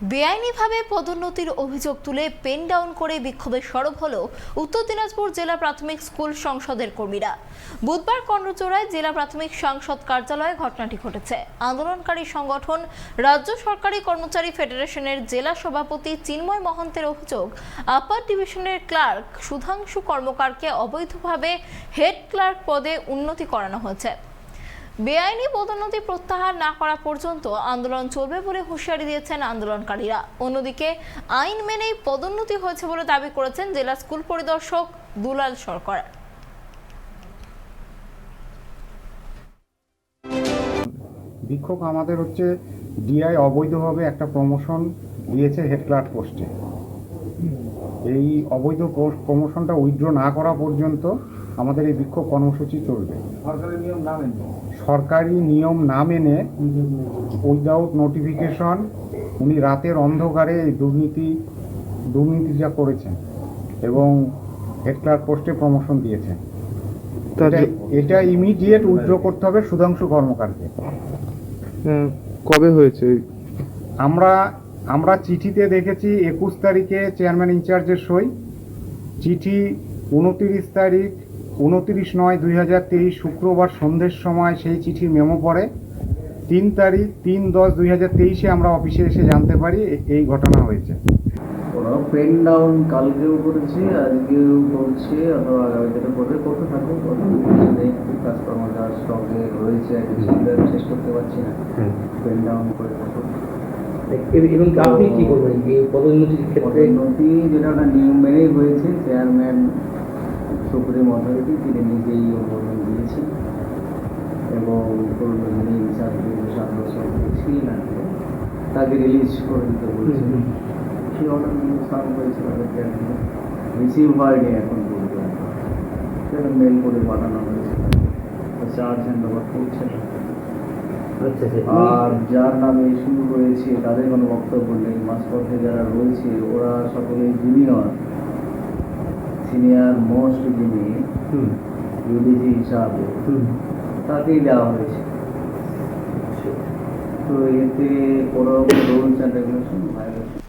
বেআইনিভাবে পদোন্নতির অভিযোগ তুলে পেন ডাউন করে বিক্ষোভে সরব হল উত্তর দিনাজপুর জেলা প্রাথমিক স্কুল সংসদের কর্মীরা। বুধবার কর্ণচূড়ায় জেলা প্রাথমিক সংসদ কার্যালয়ে ঘটনাটি ঘটেছে। আন্দোলনকারী সংগঠন রাজ্য সরকারি কর্মচারী ফেডারেশনের জেলা সভাপতি চিন্ময় মহন্তের অভিযোগ, আপার ডিভিশনের ক্লার্ক সুধাংশু কর্মকারকে অবৈধভাবে হেড ক্লার্ক পদে উন্নতি করানো হয়েছে। বেআইনি পদোন্নতি প্রত্যাহার না করা পর্যন্ত আন্দোলন চলবে বলে হুঁশিয়ারি দিয়েছেন আন্দোলনকারীরা। অন্যদিকে আইন মেনেই পদোন্নতি হয়েছে বলে দাবি করেছেন জেলা স্কুল পরিদর্শক দুলাল সরকার। বিক্ষোভ আমাদের হচ্ছে ডিআই অবৈধভাবে একটা প্রমোশন দিয়েছে হেড ক্লার্ক পোস্টে। এই অবৈধ প্রমোশনটা উইথড্র না করা পর্যন্ত আমাদের এই বিক্ষোভ কর্মসূচি চলবে। সরকারি নিয়ম না মেনে উইদাউট নোটিফিকেশন উনি রাতের অন্ধকারে এই দুর্নীতি যা করেছেন এবং হেড ক্লার্ক পোস্টে প্রমোশন দিয়েছেন, এটা ইমিডিয়েট উইথড্র করতে হবে সুধাংশু কর্মকারকে। কবে হয়েছে? আমরা চিঠিতে দেখেছি 21 তারিখে চেয়ারম্যান ইনচার্জের সই, চিঠি 29 তারিখ 29/9/2023 শুক্রবার সন্ধ্যের সময় সেই চিঠির মেমো পড়ে। 3 তারিখ 3/10/2023 আমরা অফিসে এসে জানতে পারি এই ঘটনা হয়েছে। ওরা পেন ডাউন কালকেও করেছে, আজকেও করছে, অথবা আগামী দিনে করবে, করতে থাকবে। কাজকর্ম যার স্টকে রয়েছে সেগুলো শেষ করতে পারছি না, পেন ডাউন করে থাকুন। এবং আপনি কি করবেন এই পদোন্নতির ক্ষেত্রে? পদোন্নতি যেটা একটা নিয়ম মেনেই হয়েছে, চেয়ারম্যান সুপ্রিম অথরিটি তিনি নিজেই অনুমোদন দিয়েছেন এবং যিনি ইনচার্জ 7 বছর ছিলেন তাকে রিলিজ করে দিতে বলছেন। সেই অর্ডার নিয়ে সার্ভ হয়েছে, তাদেরকে রিসিভ হয়নি এখন পর্যন্ত, সেটা মেল করে পাঠানো হয়েছে, চার্জ হ্যান্ড ওভার করছে না। আর যার নামে ইস্যু রয়েছে তাদের কোনো বক্তব্য নেই। মাঝপথে যারা রয়েছে ওরা সকলেই সিনিয়র মোস্ট যিনি ইউডিজি হিসাবে তাকেই দেওয়া হয়েছে। তো এতে কোনো রুলস অ্যান্ড রেগুলেশন